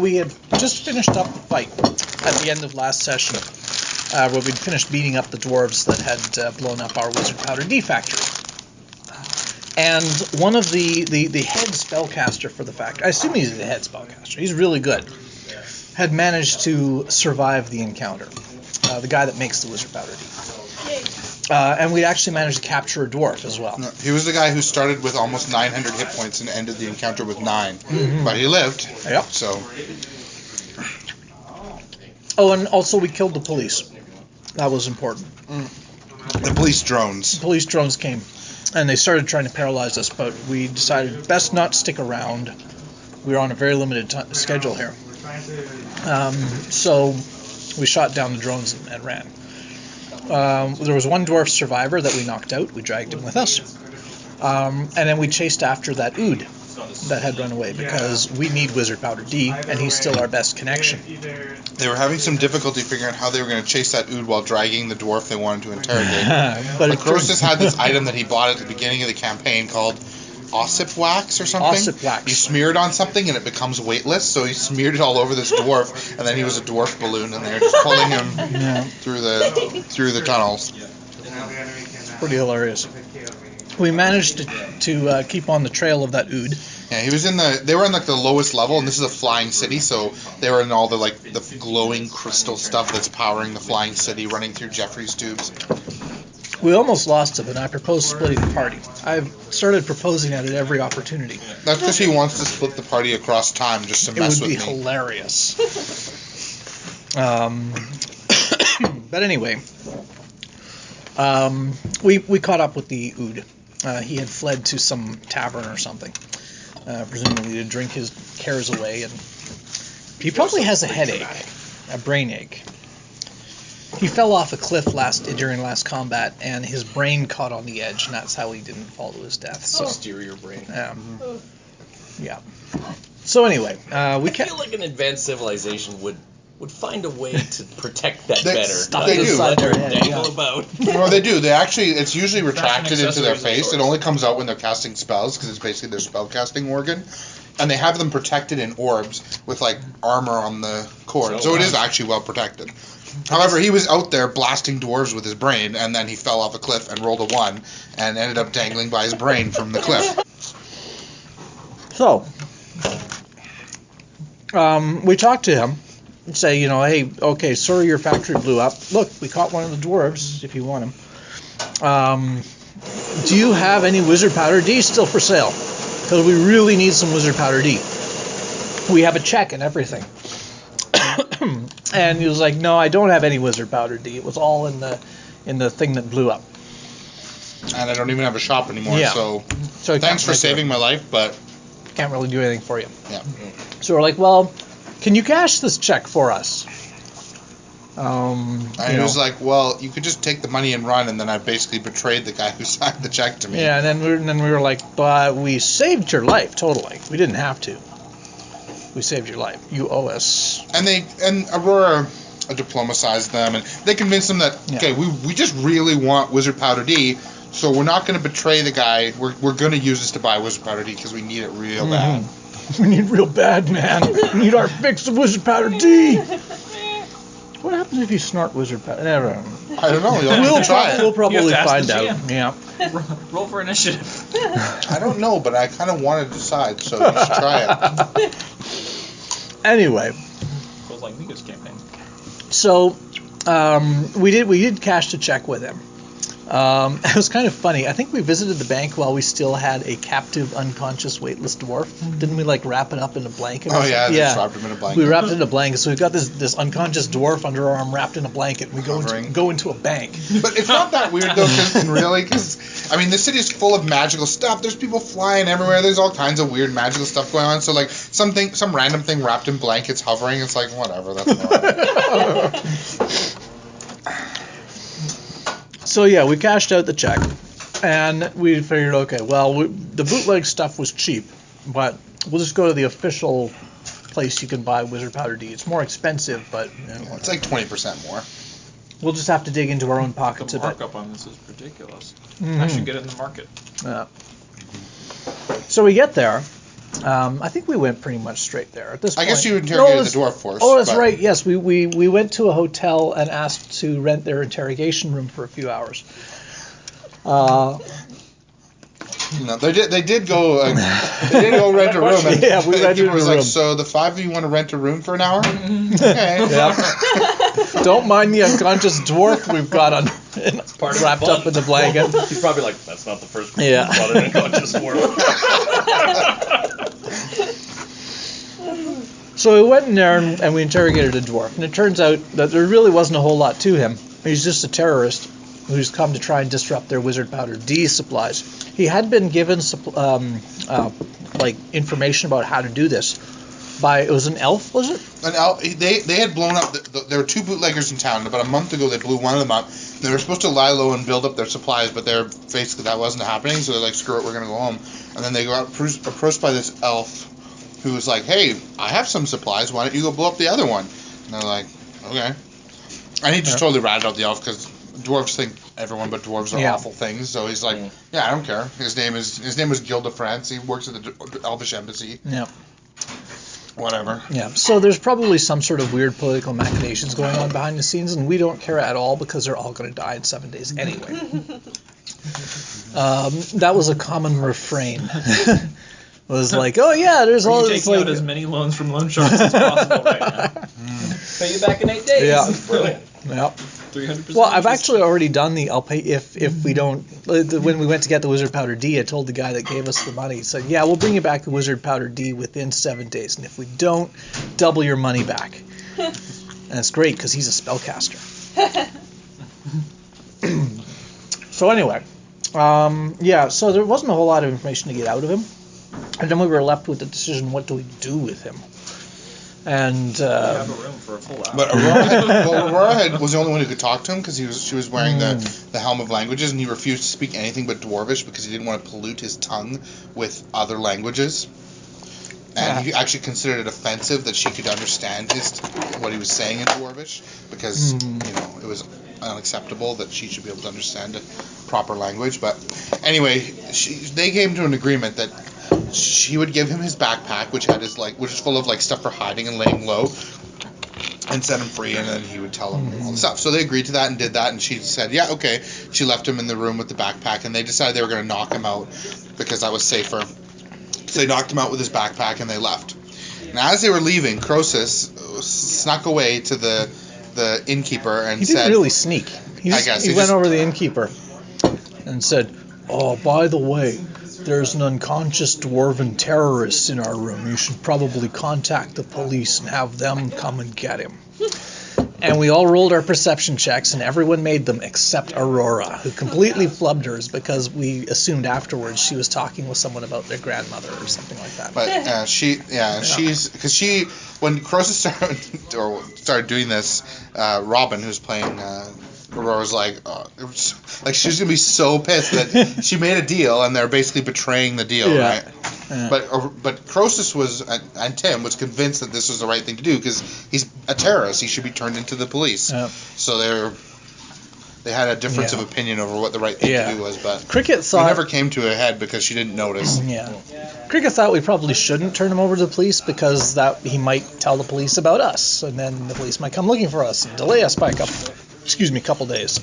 we had just finished up the fight at the end of last session, where we'd finished beating up the dwarves that had blown up our wizard powder D factory. And one of the head spellcaster for the factory, I assume he's the head spellcaster, he's really good, had managed to survive the encounter. The guy that makes the wizard powder D. And we'd actually managed to capture a dwarf as well. No, he was the guy who started with almost 900 hit points and ended the encounter with 9. Mm-hmm. But he lived. Yep. So. Oh, and also we killed the police. That was important. The police drones. The police drones came, and they started trying to paralyze us, but we decided best not stick around. We were on a very limited schedule here. So we shot down the drones and ran. There was one dwarf survivor that we knocked out. We dragged him with us. And then we chased after that oood that had run away, because we need wizard powder D, and he's still our best connection. They were having some difficulty figuring out how they were going to chase that oood while dragging the dwarf they wanted to interrogate. But Croesus had this item that he bought at the beginning of the campaign called ossip wax or something. Ossip wax. You smear it on something and it becomes weightless, so he smeared it all over this dwarf, and then he was a dwarf balloon, and they were just pulling him through the tunnels. Pretty hilarious. We managed to keep on the trail of that oood. Yeah, he was they were in like the lowest level, and this is a flying city, so they were in all the glowing crystal stuff that's powering the flying city running through Jeffrey's tubes. We almost lost him, and I proposed splitting the party. I've started proposing at every opportunity. That's because he wants to split the party across time just to mess with me. It would be hilarious. But anyway, we caught up with the oood. He had fled to some tavern or something, presumably to drink his cares away, and he probably has a headache, a brain ache. He fell off a cliff during last combat, and his brain caught on the edge, and that's how he didn't fall to his death. So, posterior brain. Yeah. So anyway, I feel like an advanced civilization would find a way to protect that better. They do. Let their head dangle about. No, they do. They actually, it's usually retracted into their face. It only comes out when they're casting spells, because it's basically their spell casting organ. And they have them protected in orbs with like armor on the cord. So it is actually well protected. However, he was out there blasting dwarves with his brain, and then he fell off a cliff and rolled a 1 and ended up dangling by his brain from the cliff. So, we talked to him and say, hey, okay, sorry your factory blew up. Look, we caught one of the dwarves, if you want him. Do you have any wizard powder D still for sale? Because we really need some wizard powder D. We have a check and everything. And he was like, no, I don't have any wizard powder D. It was all in the thing that blew up. And I don't even have a shop anymore, so thanks for saving my life, but can't really do anything for you. Yeah. So we're like, well, can you cash this check for us? And he was like, well, you could just take the money and run, and then I basically betrayed the guy who signed the check to me. Yeah, and then we were like, but we saved your life, totally. We didn't have to. We saved your life. You owe us. And Aurora diplomatized them, and they convinced them that, okay, we just really want wizard powder D, so we're not going to betray the guy. We're going to use this to buy wizard powder D because we need it real bad. We need it real bad, man. We need our fix of wizard powder D. What happens if you snort wizard powder? I don't know. We'll try it. We'll probably find out. Yeah. Roll for initiative. I don't know, but I kind of want to decide, so you should try it. Anyway. Feels like Mika's campaign. So, we did cash the check with him. It was kind of funny. I think we visited the bank while we still had a captive, unconscious, weightless dwarf. Didn't we wrap it up in a blanket? Oh yeah, just wrapped him in a blanket. We wrapped it in a blanket. So we've got this unconscious dwarf under our arm wrapped in a blanket. We go into a bank. But it's not that weird though, because I mean, the city is full of magical stuff. There's people flying everywhere. There's all kinds of weird magical stuff going on. So like some random thing wrapped in blankets hovering. It's like whatever. That's normal. So yeah, we cashed out the check, and we figured, okay, well, the bootleg stuff was cheap, but we'll just go to the official place you can buy wizard powder D. It's more expensive, but it's like 20% more. We'll just have to dig into our own pockets a bit. The markup on this is ridiculous. I should get it in the market. So we get there, I think we went pretty much straight there at this point. I guess you interrogated No, it was- the dwarf force. Oh, that's but- right. Yes, we went to a hotel and asked to rent their interrogation room for a few hours. No, they did go. They did go rent a room. And Yeah, we rented was a like, room. so the 5 of you want to rent a room for an hour? Okay. Yeah. Don't mind the unconscious dwarf we've got on part of the wrapped fun. up in the blanket. He's probably like, that's not the first person Yeah. who's brought an unconscious dwarf. So we went in there and we interrogated a dwarf, and it turns out that there really wasn't a whole lot to him. He's just a terrorist who's come to try and disrupt their wizard powder D supplies. He had been given like information about how to do this by, it was an elf, was it? They had blown up. There were 2 bootleggers in town. About a month ago, they blew one of them up. They were supposed to lie low and build up their supplies, but basically that wasn't happening. So they're like, screw it, we're gonna go home. And then they got approached by this elf, who was like, hey, I have some supplies. Why don't you go blow up the other one? And they're like, okay. And he just totally ratted out the elf because dwarves think everyone but dwarves are awful things. So he's like, yeah, I don't care. His name was Gil de France. He works at the Elvish Embassy. Yeah. Whatever. Yeah. So there's probably some sort of weird political machinations going on behind the scenes, and we don't care at all because they're all going to die in 7 days anyway. That was a common refrain. Was like, oh yeah, there's all this taking like out as many loans from loan sharks as possible right now. Pay you back in 8 days. Yeah. Brilliant. yeah. 300%. Well, I've actually already done the I'll pay if we don't. When we went to get the wizard powder D, I told the guy that gave us the money. He said, yeah, we'll bring you back the wizard powder D within 7 days, and if we don't, double your money back. And it's great because he's a spellcaster. So anyway, yeah. So there wasn't a whole lot of information to get out of him, and then we were left with the decision: what do we do with him? And You have a room for a full hour. But Aurora was the only one who could talk to him because she was wearing the helm of languages, and he refused to speak anything but Dwarvish because he didn't want to pollute his tongue with other languages. And he actually considered it offensive that she could understand what he was saying in Dwarvish because it was unacceptable that she should be able to understand a proper language. But anyway, they came to an agreement that she would give him his backpack, which is full of stuff for hiding and laying low, and set him free, and then he would tell him all the stuff. So they agreed to that and did that, and she said, yeah, okay. She left him in the room with the backpack, and they decided they were going to knock him out because that was safer. So they knocked him out with his backpack, and they left. And as they were leaving, Croesus snuck away to the innkeeper and he said... didn't really sneak. He went over to the innkeeper and said, oh, by the way, there's an unconscious dwarven terrorist in our room. You should probably contact the police and have them come and get him. And we all rolled our perception checks, and everyone made them except Aurora, who completely flubbed hers because we assumed afterwards she was talking with someone about their grandmother or something like that. But when Croesus started doing this, Robin, who's playing Aurora's like she was gonna be so pissed that she made a deal and they're basically betraying the deal, right? Yeah. But Croesus and Tim was convinced that this was the right thing to do because he's a terrorist. He should be turned into the police. Yeah. So they had a difference of opinion over what the right thing to do was, but Cricket thought it never came to a head because she didn't notice. Yeah. Cricket thought we probably shouldn't turn him over to the police because that he might tell the police about us, and then the police might come looking for us and delay us by a couple days.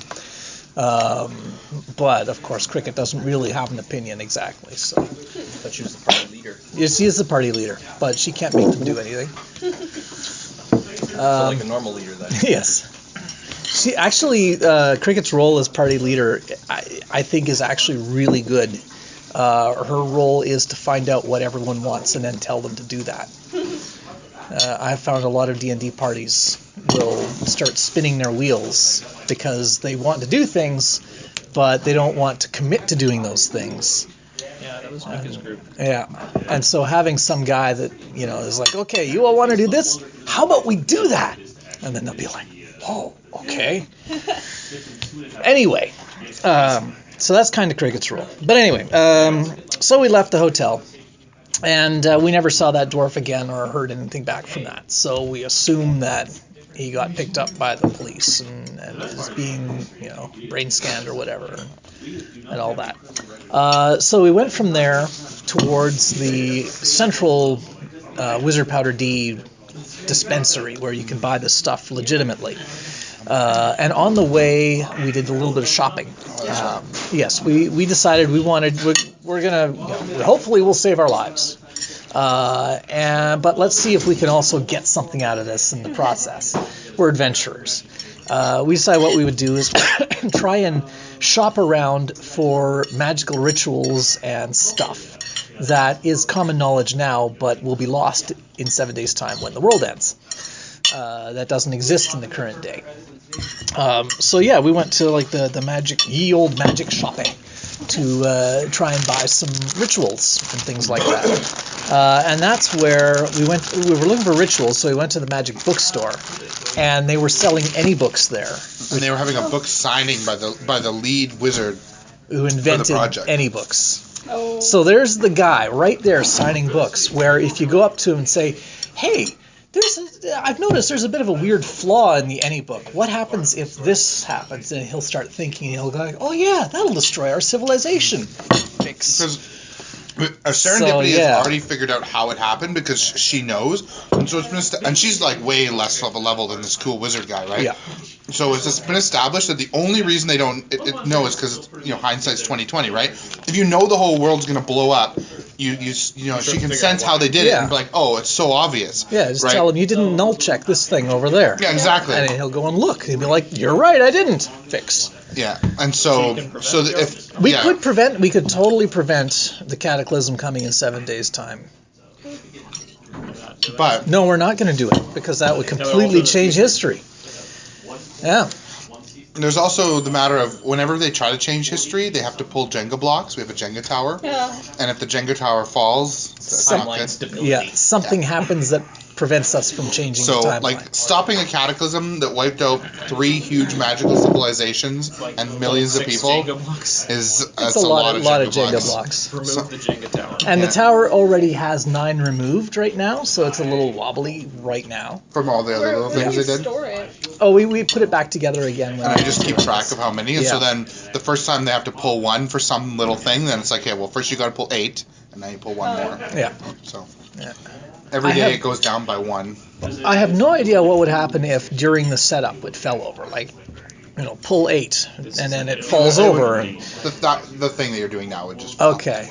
But of course, Cricket doesn't really have an opinion exactly. So, but she's the party leader. Yes, she is the party leader, but she can't make them do anything. So like a normal leader, then. Yes. See, actually, Cricket's role as party leader, I think, is actually really good. Her role is to find out what everyone wants and then tell them to do that. I've found a lot of D&D parties will start spinning their wheels because they want to do things, but they don't want to commit to doing those things. Yeah, that was Mika's group. Yeah, and so having some guy that, is like, okay, you all want to do this? How about we do that? And then they'll be like, oh, okay. Anyway, so that's kind of Cricket's role. But anyway, so we left the hotel. And we never saw that dwarf again or heard anything back from that. So we assume that he got picked up by the police and was being, brain scanned or whatever, and all that. So we went from there towards the central Wizard Powder D dispensary where you can buy the stuff legitimately. And on the way, we did a little bit of shopping. Yes, we decided we're gonna, hopefully we'll save our lives. But let's see if we can also get something out of this in the process. We're adventurers. We decided what we would do is try and shop around for magical rituals and stuff that is common knowledge now, but will be lost in 7 days' time when the world ends. That doesn't exist in the current day. So yeah, we went to like the ye old magic shopping to try and buy some rituals and things like that. And that's where we went. We were looking for rituals, so we went to the magic bookstore, and they were selling any books there. And they were having a book signing by the lead wizard who invented for the project. any books. Oh. So there's the guy right there signing books, where if you go up to him and say, "Hey, I've noticed there's a bit of a weird flaw in the any book. What happens if this happens?" And he'll start thinking, and he'll go, "Oh yeah, that'll destroy our civilization." Fix. Because Serendipity has already figured out how it happened because she knows, and so it's been and she's like way less of a level than this cool wizard guy, right? Yeah. So it's been established that the only reason they don't know is because hindsight's 20/20, right? If you know the whole world's gonna blow up, you she can sense how they did it and be like, oh, it's so obvious. Yeah, just tell him you didn't null check this thing over there. Yeah, exactly. And he'll go and look. He'll be like, "You're right, I didn't." Fix. Yeah, and so if we could totally prevent the cataclysm coming in 7 days' time. But no, we're not going to do it because that would completely change history. Yeah. There's also the matter of whenever they try to change history, they have to pull Jenga blocks. We have a Jenga tower. Yeah. And if the Jenga tower falls, something happens that prevents us from changing the timeline. So, like, stopping a cataclysm that wiped out 3 huge magical civilizations and millions of people is a lot of Jenga blocks. Remove the Jenga tower. And the tower already has 9 removed right now, so it's a little wobbly right now. From all the other little things they did? Store it. Oh, we put it back together again. And I just keep track of how many. And so then the first time they have to pull 1 for some little thing, then it's like, okay, well, first you got to pull 8, and then you pull 1 more. Yeah. So every day it goes down by 1. I have no idea what would happen if during the setup it fell over. Like, pull 8, and then it falls over. The thing that you're doing now would just fall. Okay.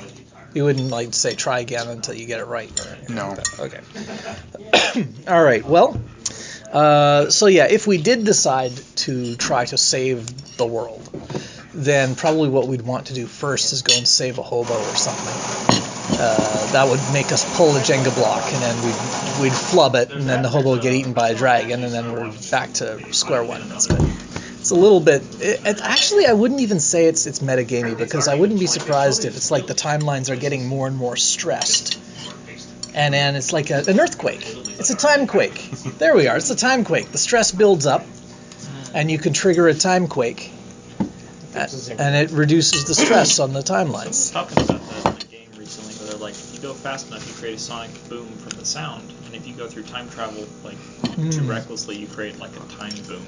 You wouldn't say try again until you get it right. No. Okay. All right. Well, so yeah, if we did decide to try to save the world, then probably what we'd want to do first is go and save a hobo or something. That would make us pull a Jenga block, and then we'd flub it, and then the hobo would get eaten by a dragon, and then we're back to square one. It's a little bit. Actually, I wouldn't even say it's metagamey, because I wouldn't be surprised if it's like the timelines are getting more and more stressed, and then it's like an earthquake. It's a timequake. There we are. It's a timequake. The stress builds up, and you can trigger a timequake, and it reduces the stress on the timelines. Talking about that in a game recently, where they're like, if you go fast enough, you create a sonic boom from the sound, and if you go through time travel too recklessly, you create like a time boom.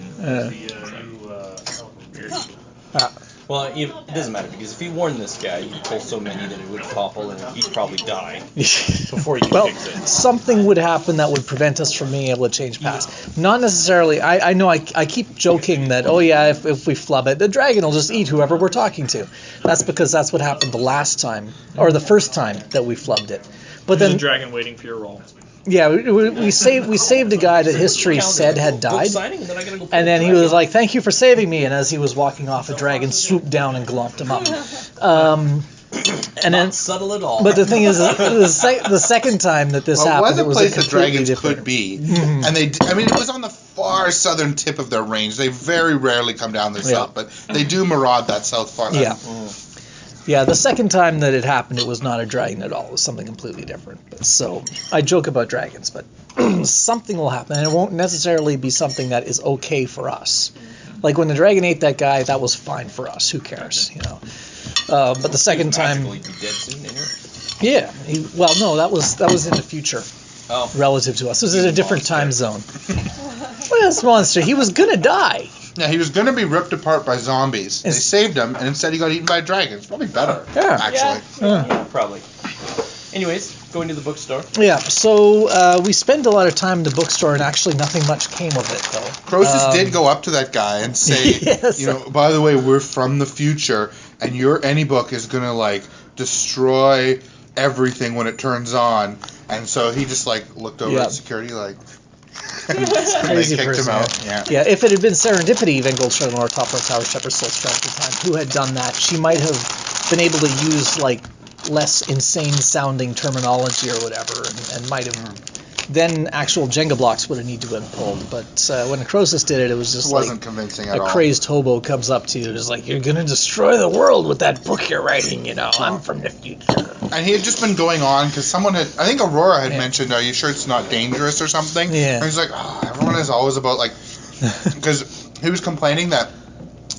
Well, it doesn't matter, because if you warn this guy, you'd pull so many that it would topple and he'd probably die before you could fix it. Something would happen that would prevent us from being able to change past. Not necessarily. I know I keep joking that, oh yeah, if we flub it, the dragon will just eat whoever we're talking to. That's because that's what happened the last time, or the first time that we flubbed it. But then the dragon waiting for your roll. Yeah, we saved a guy that history said had died, and then he was like, "Thank you for saving me." And as he was walking off, a dragon swooped down and glomped him up. And then, not subtle at all. But the thing is, the second time that this happened, it was a place that dragons different. could be, and it was on the far southern tip of their range. They very rarely come down the south, but they do maraud that south far. Yeah. Yeah, the second time that it happened, it was not a dragon at all. It was something completely different. So I joke about dragons, but something will happen, and it won't necessarily be something that is okay for us. Like when the dragon ate that guy, that was fine for us. Who cares, But the second time, be dead soon, yeah. No, that was in the future. Oh. Relative to us, this is a different time zone. this monster. He was gonna die. Yeah, he was going to be ripped apart by zombies. They saved him, and instead he got eaten by a dragon. It's probably better, actually. Yeah, probably. Anyways, going to the bookstore. Yeah, so we spent a lot of time in the bookstore, and actually nothing much came of it, though. Croesus did go up to that guy and say, Yes. you know, by the way, we're from the future, and your AnyBook is going to, like, destroy everything when it turns on. And so he just, like, looked over at security, like... and they kicked him out. Yeah, if it had been Serendipity, Vengold, or Topper, Tower, Shepherd, Soul, Strategy Time, who had done that, she might have been able to use, like, less insane-sounding terminology or whatever, and might have... Then actual Jenga blocks would have needed to have been pulled. But when Croesus did it, it was just wasn't convincing at all. A crazed hobo comes up to you and is like, you're going to destroy the world with that book you're writing, you know. I'm from the future. And he had just been going on because someone had... I think Aurora had mentioned, are you sure it's not dangerous or something? Yeah. And he's like, everyone is always about, like... Because he was complaining that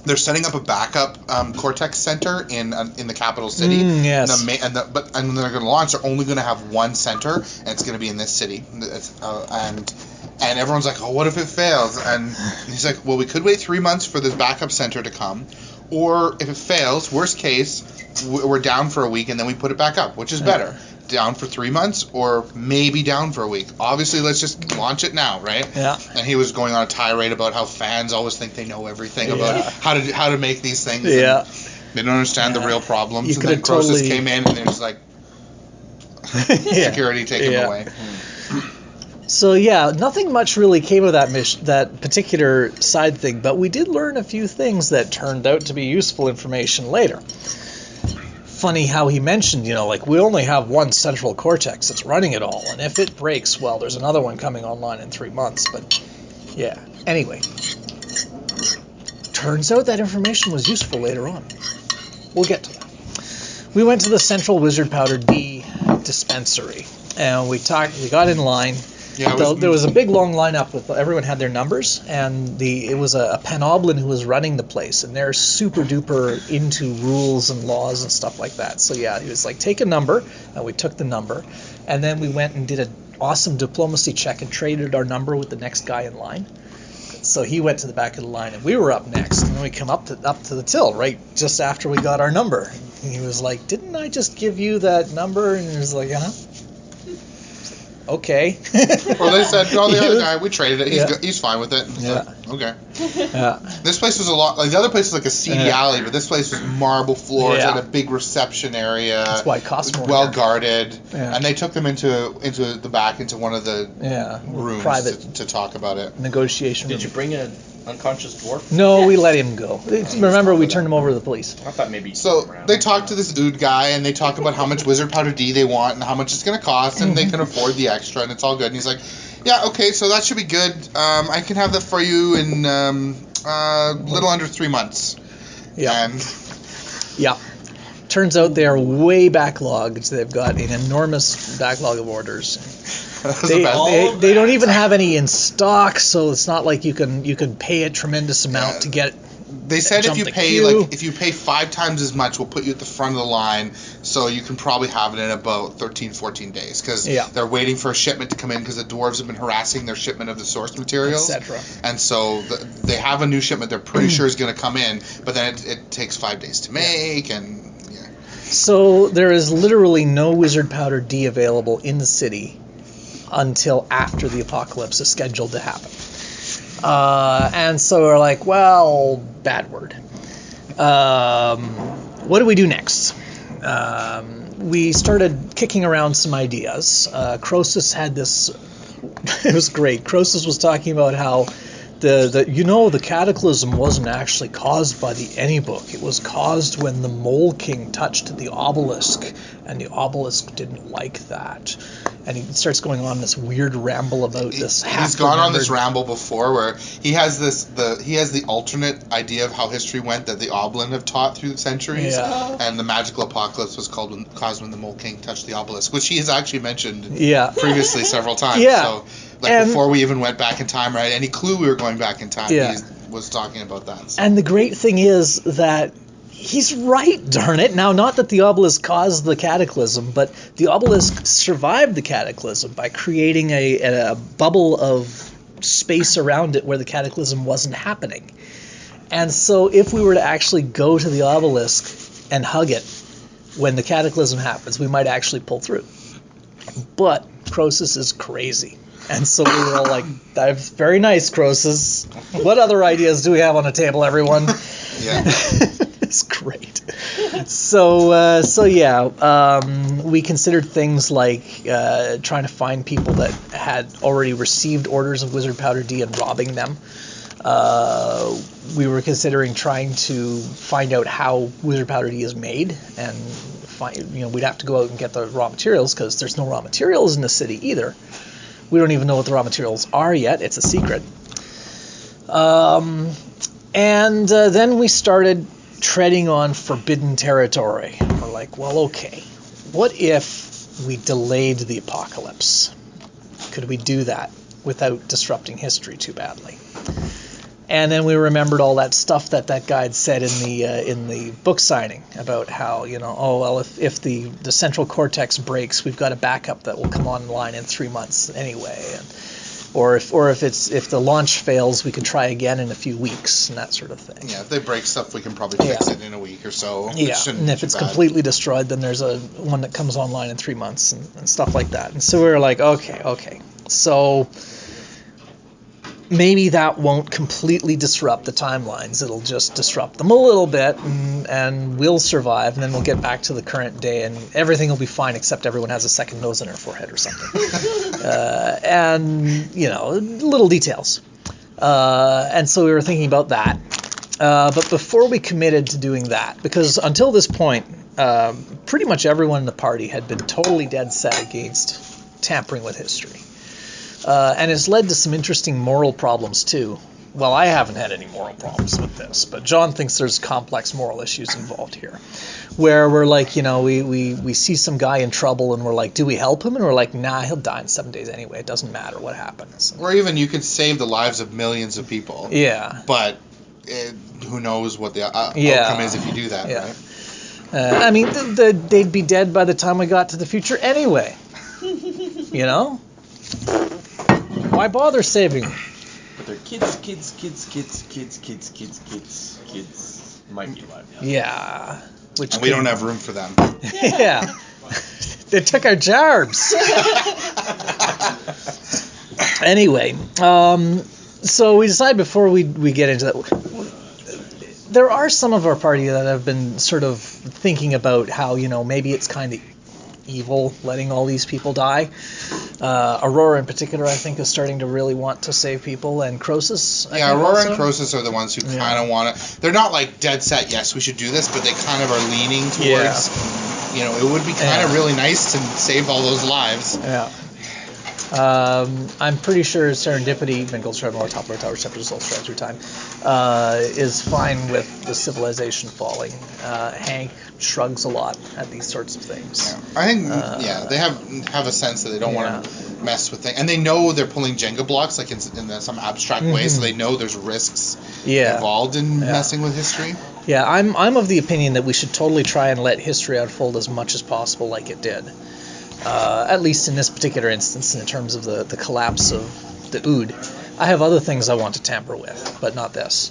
they're setting up a backup Cortex center in the capital city. Yes. And when they're going to launch, they're only going to have one center, and it's going to be in this city. And everyone's like, oh, what if it fails? And he's like, well, we could wait 3 months for this backup center to come, or if it fails, worst case, we're down for a week and then we put it back up, which is better. Down for 3 months or maybe down for a week. Obviously, let's just launch it now, right? Yeah. And he was going on a tirade about how fans always think they know everything about how to make these things. Yeah. They don't understand the real problems. You and could then have Croesus totally... came in and they're just like, security, take him away. So yeah, nothing much really came of that particular side thing, but we did learn a few things that turned out to be useful information later. Funny how he mentioned, you know, like, we only have one central cortex that's running it all, and if it breaks, well, there's another one coming online in 3 months, but yeah. Anyway, turns out that information was useful later on. We'll get to that. We went to the Central Wizard Powder D dispensary, and we got in line. Yeah, there was a big long lineup with everyone had their numbers, and it was a Panoblin who was running the place, and they're super duper into rules and laws and stuff like that. So yeah, he was like, take a number, and we took the number, and then we went and did an awesome diplomacy check and traded our number with the next guy in line. So he went to the back of the line, and we were up next, and then we come up to the till right just after we got our number. And he was like, didn't I just give you that number? And he was like, okay. Well, they said, no, the other guy, we traded it. He's fine with it. Okay. Yeah. This place was a lot, like the other place was like a seedy alley, but this place was marble floors, had a big reception area. That's why it cost more. Well guarded. Yeah. And they took them into the back, into one of the rooms private to talk about it. Negotiation room. Did you bring an unconscious dwarf? No, we let him go. Remember, we turned him over to the police. I thought maybe. So they talk to this oood guy, and they talk about how much Wizard Powder D they want and how much it's going to cost, and they can afford the extra, and it's all good. And he's like, yeah, okay, so that should be good. I can have that for you in little under 3 months. Yeah. Yeah. Turns out they are way backlogged. They've got an enormous backlog of orders. They don't even have any in stock, so it's not like you can pay a tremendous amount to get. They said if you pay 5 times as much, we'll put you at the front of the line, so you can probably have it in about 13, 14 days, because they're waiting for a shipment to come in because the dwarves have been harassing their shipment of the source materials, etc. And so they have a new shipment they're pretty sure is going to come in, but then it takes 5 days to make, and so there is literally no Wizard Powder D available in the city until after the apocalypse is scheduled to happen. And so we're like, well, bad word. What do we do next? We started kicking around some ideas. Croesus had this... It was great. Croesus was talking about how the cataclysm wasn't actually caused by the AnyBook. It was caused when the Mole King touched the obelisk, and the obelisk didn't like that. And he starts going on this weird ramble about this. He's gone on this ramble before where he has the alternate idea of how history went that the Oblin have taught through the centuries, and the magical apocalypse was caused when the Mole King touched the obelisk, which he has actually mentioned previously several times. So, before we even went back in time, right? Any clue we were going back in time, he was talking about that. So. And the great thing is that he's right, darn it. Now, not that the obelisk caused the cataclysm, but the obelisk survived the cataclysm by creating a bubble of space around it where the cataclysm wasn't happening. And so if we were to actually go to the obelisk and hug it when the cataclysm happens, we might actually pull through. But Croesus is crazy. And so we were all like, that's very nice, Croesus. What other ideas do we have on the table, everyone? Yeah. It's great. So we considered things like trying to find people that had already received orders of Wizard Powder D and robbing them. We were considering trying to find out how Wizard Powder D is made, and we'd have to go out and get the raw materials because there's no raw materials in the city either. We don't even know what the raw materials are yet. It's a secret. And then we started treading on forbidden territory. We're like, well, okay, what if we delayed the apocalypse? Could we do that without disrupting history too badly? And then we remembered all that stuff that guy had said in the book signing about how, if the central cortex breaks, we've got a backup that will come online in 3 months anyway, or if the launch fails, we can try again in a few weeks and that sort of thing. Yeah, if they break stuff, we can probably fix it in a week or so. Yeah, and if it's completely destroyed, then there's one that comes online in 3 months and stuff like that. And so we were like, okay, so maybe that won't completely disrupt the timelines. It'll just disrupt them a little bit, and we'll survive, and then we'll get back to the current day, and everything will be fine except everyone has a second nose in their forehead or something. And, little details. And so we were thinking about that. But before we committed to doing that, because until this point, pretty much everyone in the party had been totally dead set against tampering with history. And it's led to some interesting moral problems, too. Well, I haven't had any moral problems with this, but John thinks there's complex moral issues involved here. Where we're like, we see some guy in trouble, and we're like, do we help him? And we're like, nah, he'll die in 7 days anyway. It doesn't matter what happens. Or even you could save the lives of millions of people. Yeah. But who knows what the outcome is if you do that, right? They'd be dead by the time we got to the future anyway. Why bother saving them? But their kids might be alive. Yeah. And we don't have room for them. Yeah. They took our jarbs. Anyway, so we decided before we get into that, there are some of our party that have been sort of thinking about how, maybe it's kind of evil letting all these people die. Aurora in particular, I think, is starting to really want to save people, and Croesus. Aurora and Croesus are the ones who kind of want to. They're not like dead set, yes, we should do this, but they kind of are leaning towards, it would be kind of really nice to save all those lives. Yeah. I'm pretty sure Serendipity, Mingles, Trevor, Toppler, Tower, Scepters, all strides through time, is fine with the civilization falling. Hank shrugs a lot at these sorts of things. Yeah. I think, they have a sense that they don't want to mess with things. And they know they're pulling Jenga blocks, like in some abstract way, so they know there's risks involved in messing with history. Yeah, I'm of the opinion that we should totally try and let history unfold as much as possible like it did. At least in this particular instance, in terms of the collapse of the oood. I have other things I want to tamper with, but not this.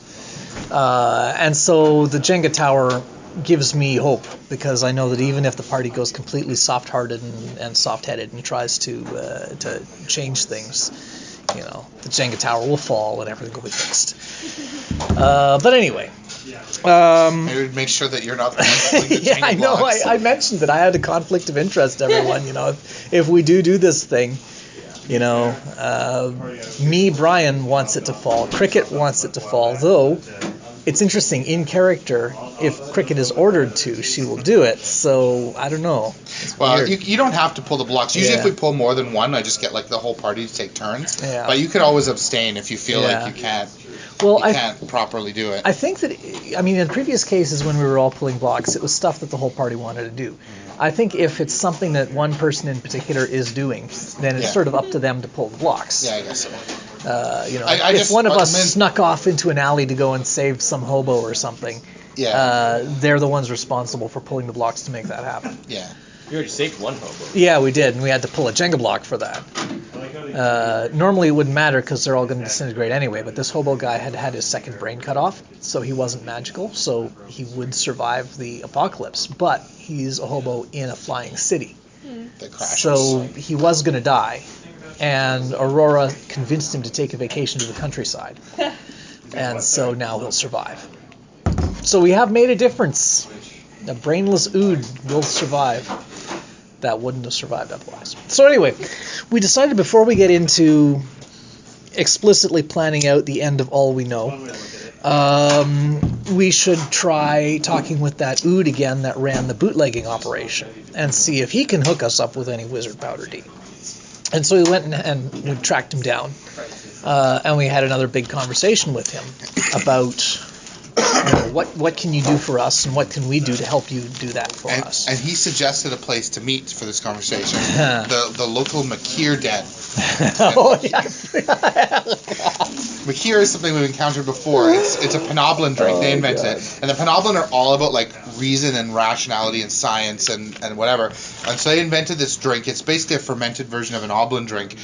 And so the Jenga tower gives me hope, because I know that even if the party goes completely soft-hearted and soft-headed and tries to change things, the Jenga tower will fall and everything will be fixed. But anyway. Maybe make sure that you're not the one the Jenga I know. blocks. I mentioned that I had a conflict of interest, everyone. If we do this thing, Brian wants it to fall. Cricket wants it to fall, though. It's interesting, in character, if Cricket is ordered to, she will do it, so I don't know. Well, you don't have to pull the blocks. Usually if we pull more than one, I just get the whole party to take turns. Yeah. But you could always abstain if you feel like you can't properly do it. I think that, in previous cases when we were all pulling blocks, it was stuff that the whole party wanted to do. I think if it's something that one person in particular is doing, then it's sort of up to them to pull the blocks. Yeah, I guess so. If one of us snuck off into an alley to go and save some hobo or something, they're the ones responsible for pulling the blocks to make that happen. Yeah. You already saved one hobo. Yeah, we did, and we had to pull a Jenga block for that. Normally it wouldn't matter because they're all going to disintegrate anyway, but this hobo guy had had his second brain cut off, so he wasn't magical, so he would survive the apocalypse, but he's a hobo in a flying city. That crashes. So he was going to die, and Aurora convinced him to take a vacation to the countryside, and so now he'll survive. So we have made a difference. A brainless oood will survive. That wouldn't have survived otherwise. So anyway, we decided before we get into explicitly planning out the end of All We Know, we should try talking with that oood again that ran the bootlegging operation and see if he can hook us up with any wizard powder D. And so we went and we tracked him down, and we had another big conversation with him about what can you do for us, and what can we do to help you do that for us. And he suggested a place to meet for this conversation, the local Makir Den. Oh, yeah. Makir is something we've encountered before. It's a Panoblin drink. They invented it. And the Panoblin are all about like reason and rationality and science and whatever. And so they invented this drink. It's basically a fermented version of an oblin drink.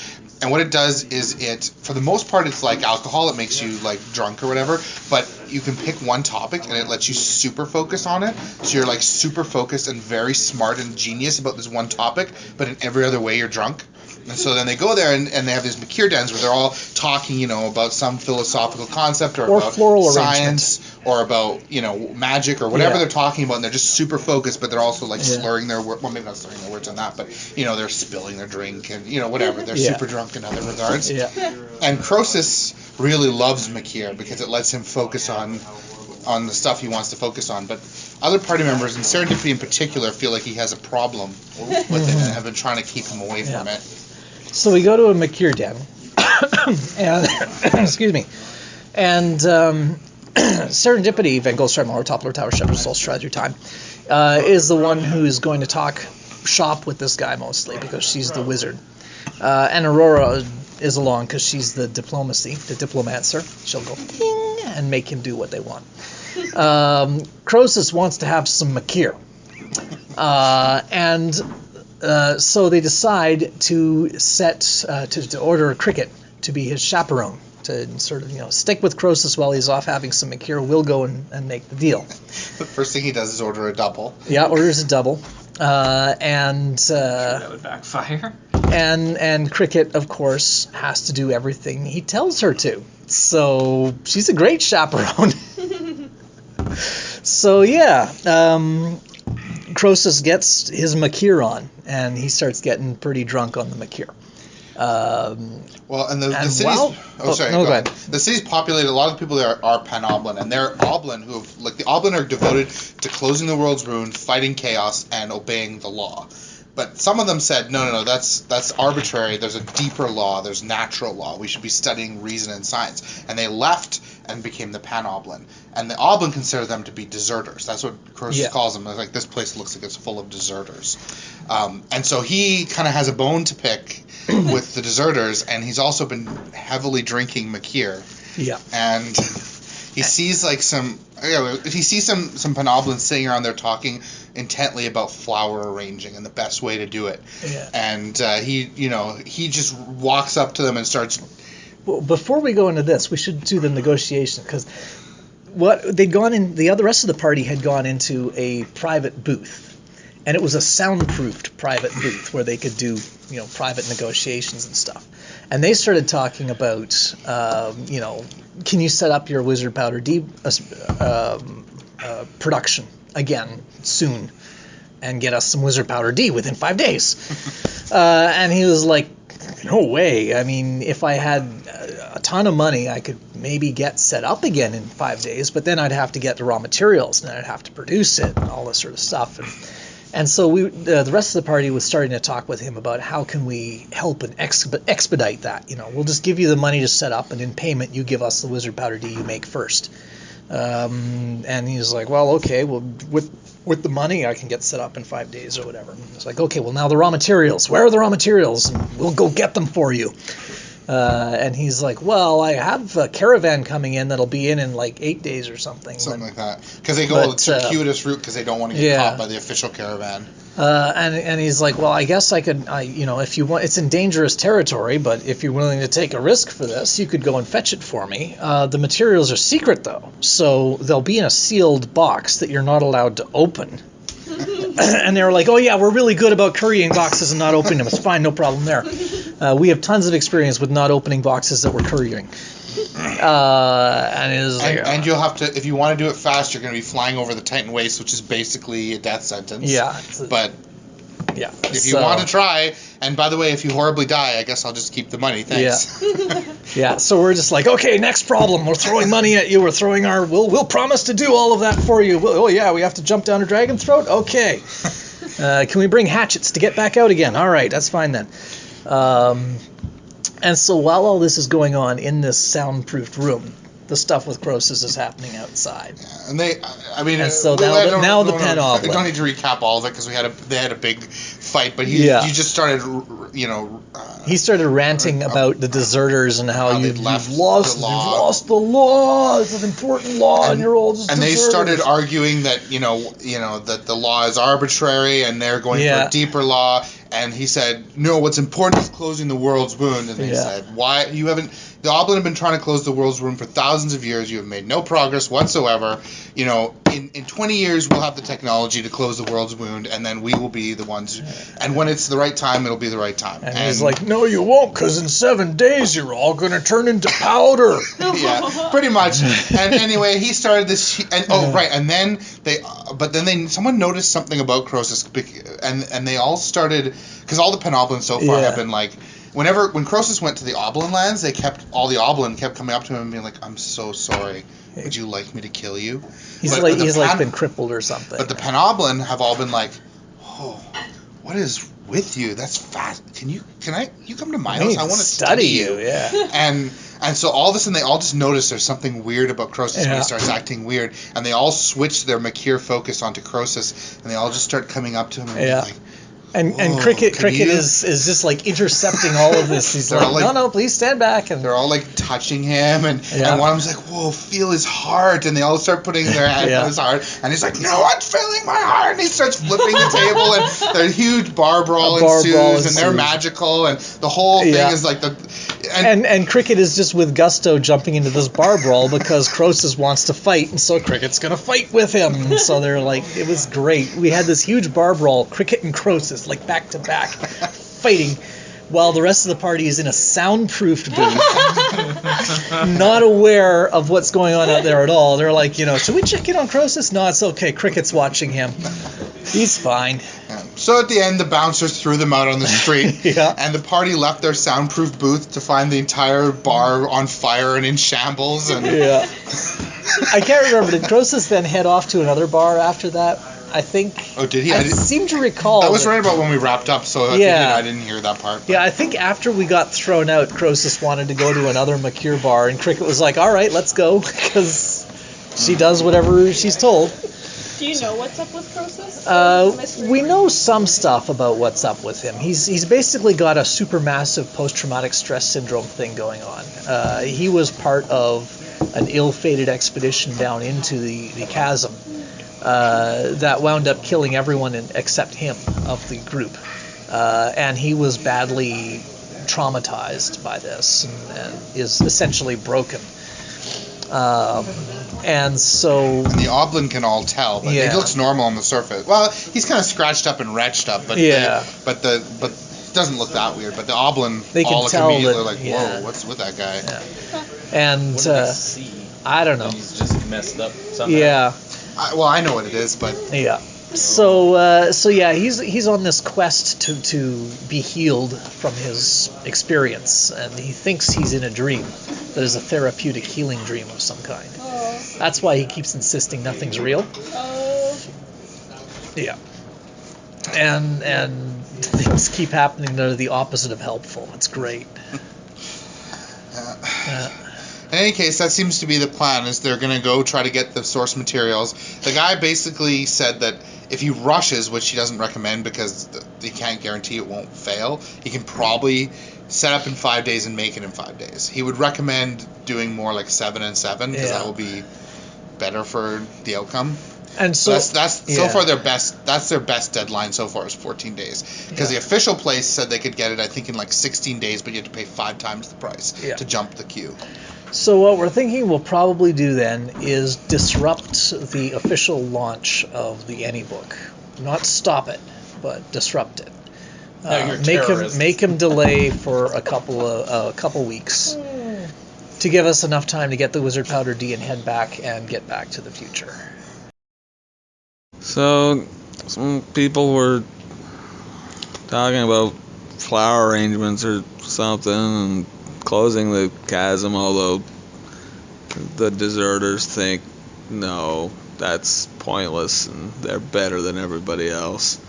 And what it does is for the most part, it's like alcohol. It makes you like drunk or whatever. But you can pick one topic and it lets you super focus on it. So you're like super focused and very smart and genius about this one topic. But in every other way, you're drunk. And so then they go there and they have these Makir dens where they're all talking, about some philosophical concept or about floral science or about, magic or whatever they're talking about. And they're just super focused, but they're also like slurring their words. Well, maybe not slurring their words on that, but, they're spilling their drink and, whatever. They're super drunk in other regards. Yeah. And Croesus really loves Makir because it lets him focus on the stuff he wants to focus on. But other party members, and Serendipity in particular, feel like he has a problem with it and have been trying to keep him away from it. So we go to a Makir den, and excuse me, and Serendipity, Van Ghost Malor, Toppler, Tower, Shepherd, Soul, Stride Through Time, is the one who's going to talk shop with this guy mostly because she's the wizard, and Aurora is along because she's the diplomancer. She'll go ding and make him do what they want. Croesus wants to have some Makir, and so they decide to to order a cricket to be his chaperone, to sort of stick with Croesus while he's off having some Makir. We'll go and make the deal. The first thing he does is order a double. Yeah, orders a double, and that would backfire. And Cricket, of course, has to do everything he tells her to. So she's a great chaperone. So yeah. Croesus gets his Makir on, and he starts getting pretty drunk on the Makir. The city's... Go ahead. The city's populated, a lot of the people there are Panoblin, and they're Oblin, the Oblin are devoted to closing the world's ruin, fighting chaos, and obeying the law. But some of them said, no, that's arbitrary. There's a deeper law. There's natural law. We should be studying reason and science. And they left and became the Panoblin. And the Oblin consider them to be deserters. That's what Croesus calls them. Like, this place looks like it's full of deserters. And so he kind of has a bone to pick with the deserters, and he's also been heavily drinking Makir. Yeah. And he sees like some Panoblins sitting around there talking intently about flower arranging and the best way to do it. Yeah. And he just walks up to them and starts. Well, before we go into this, we should do the negotiation, because the rest of the party had gone into a private booth, and it was a soundproofed private booth where they could do private negotiations and stuff. And they started talking about can you set up your Wizard Powder D production again soon and get us some Wizard Powder D within 5 days. And he was like, no way. I mean, if I had a ton of money, I could maybe get set up again in 5 days, but then I'd have to get the raw materials, and I'd have to produce it and all this sort of stuff. And so the rest of the party was starting to talk with him about how can we help and expedite that. We'll just give you the money to set up, and in payment, you give us the Wizard Powder D you make first. And he was like, well, okay, well, with the money, I can get set up in 5 days or whatever. And it's like, okay, well, now the raw materials. Where are the raw materials? And we'll go get them for you. And he's like, well, I have a caravan coming in that'll be in like 8 days or something. Something like that. Because they go the circuitous route because they don't want to get caught by the official caravan. And he's like, well, I guess I could, if you want, it's in dangerous territory, but if you're willing to take a risk for this, you could go and fetch it for me. The materials are secret, though, so they'll be in a sealed box that you're not allowed to open. And they were like, oh, yeah, we're really good about currying boxes and not opening them. It's fine, no problem there. We have tons of experience with not opening boxes that we're currying. And it was like, and you'll have to, if you want to do it fast, you're going to be flying over the Titan Waste, which is basically a death sentence. Yeah. But yeah, if you want to try, and by the way, if you horribly die, I guess I'll just keep the money. Thanks. Yeah. Yeah. So we're just like, okay, next problem. We're throwing money at you. We're throwing we'll promise to do all of that for you. Oh yeah, we have to jump down a dragon's throat. Okay. Can we bring hatchets to get back out again? All right, that's fine then. And so while all this is going on in this soundproofed room, the stuff with Croesus is happening outside. Yeah, and and so now the Penoblin. I don't need to recap all of it because they had a big fight, but he just started, he started ranting about the deserters and how you've lost the law. It's an important law, and you're all just and deserters. They started arguing that that the law is arbitrary, and they're going for a deeper law. And he said, no, what's important is closing the world's wound. And they said, why? The Oblin have been trying to close the world's wound for thousands of years. You have made no progress whatsoever. In 20 years, we'll have the technology to close the world's wound, and then we will be the ones. And when it's the right time, it'll be the right time. And he's like, no, you won't, because in 7 days, you're all going to turn into powder. Yeah, pretty much. And anyway, he started this, and then someone noticed something about Croesus, and they all started, because all the Penoblins so far have been like, when Croesus went to the Oblin lands, all the Oblin kept coming up to him and being like, I'm so sorry. Would you like me to kill you? He's been crippled or something. But the Penoblin have all been like, oh, what is with you? That's fast. You come to my house? I want to study you. Yeah. And so all of a sudden they all just notice there's something weird about Croesus when he starts acting weird, and they all switch their Makir focus onto Croesus, and they all just start coming up to him and be like, And Cricket is just like intercepting all of this. He's like, no, please stand back. And they're all like touching him, and one of them's like, whoa, feel his heart, and they all start putting their hand on his heart, and he's like, no one's feeling my heart, and he starts flipping the table, and there's a huge bar brawl ensues, and they're magical, and the whole thing is like and Cricket is just with gusto jumping into this bar brawl because Croesus wants to fight, and so Cricket's gonna fight with him. And so they're like, it was great. We had this huge bar brawl, Cricket and Croesus, like back to back, fighting, while the rest of the party is in a soundproofed booth, not aware of what's going on out there at all. They're like, should we check in on Croesus? No, it's okay. Cricket's watching him. He's fine. So at the end, the bouncers threw them out on the street, and the party left their soundproof booth to find the entire bar on fire and in shambles. And I can't remember. Did Croesus then head off to another bar after that? I think. Oh, did he? I seem to recall. That was right about when we wrapped up, so I didn't hear that part. But. Yeah, I think after we got thrown out, Croesus wanted to go to another Makir bar, and Cricket was like, all right, let's go, because she does whatever she's told. Do you know what's up with Croesus? We know some stuff about what's up with him. He's basically got a supermassive post-traumatic stress syndrome thing going on. He was part of an ill-fated expedition down into the chasm that wound up killing everyone except him of the group. And he was badly traumatized by this and is essentially broken. And the Oblin can all tell, but it looks normal on the surface. Well, he's kind of scratched up and wretched up, but but it doesn't look that weird. But the Oblin all look immediately like, whoa, what's with that guy? Yeah. And what does he see? I don't know. He's just messed up somehow. Yeah. I know what it is, but So he's on this quest to be healed from his experience, and he thinks he's in a dream that is a therapeutic healing dream of some kind. Oh. That's why he keeps insisting nothing's real. Oh. Yeah. And things keep happening that are the opposite of helpful. It's great. In any case, that seems to be the plan, is they're going to go try to get the source materials. The guy basically said that if he rushes, which he doesn't recommend because he can't guarantee it won't fail, he can probably set up in 5 days and make it in 5 days. He would recommend doing more like 7 and 7 because that will be better for the outcome. And so so far their best. That's their best deadline so far is 14 days. Because the official place said they could get it, I think, in like 16 days, but you have to pay 5 times the price to jump the queue. So what we're thinking we'll probably do then is disrupt the official launch of the AnyBook. Not stop it, but disrupt it. Make him delay for a couple weeks to give us enough time to get the wizard powder D and head back and get back to the future. So some people were talking about flower arrangements or something and closing the chasm, although the deserters think no, that's pointless and they're better than everybody else.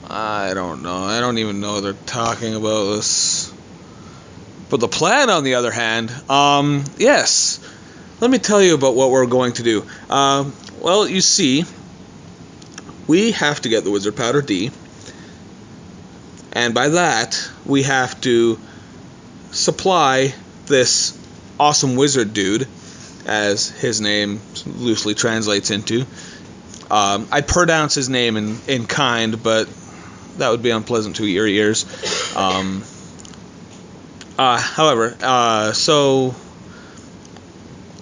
I don't know. I don't even know they're talking about this. But the plan, on the other hand, yes. Let me tell you about what we're going to do. Well, you see, we have to get the wizard powder D, and by that, we have to supply this awesome wizard dude, as his name loosely translates into. I'd pronounce his name in kind, but that would be unpleasant to your ears. However, so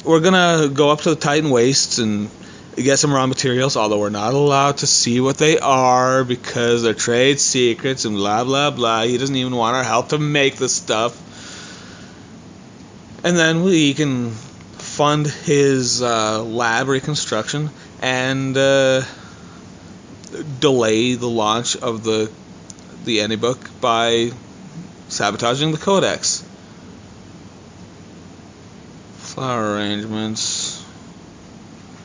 we're gonna go up to the Titan Wastes and get some raw materials, although we're not allowed to see what they are because they're trade secrets and blah blah blah. He doesn't even want our help to make the stuff. And then we can fund his lab reconstruction and delay the launch of the AnyBook by sabotaging the codex. Flower arrangements.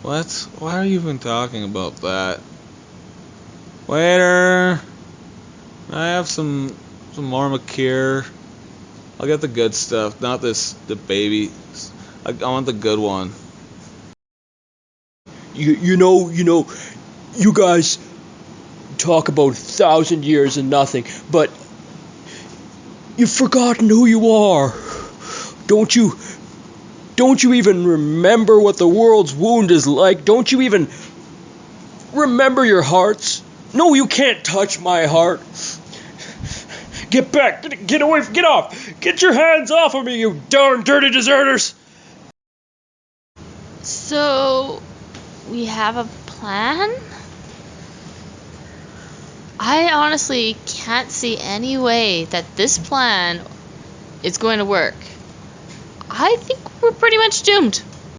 What? Why are you even talking about that? Waiter! I have some more Makir. I'll get the good stuff, not the baby. I want the good one. You know, you guys talk about 1,000 years and nothing, but you've forgotten who you are. Don't you even remember what the world's wound is like? Don't you even remember your hearts? No, you can't touch my heart. Get back, get away, get off. Get your hands off of me, you darn dirty deserters. So, we have a plan? I honestly can't see any way that this plan is going to work. I think we're pretty much doomed.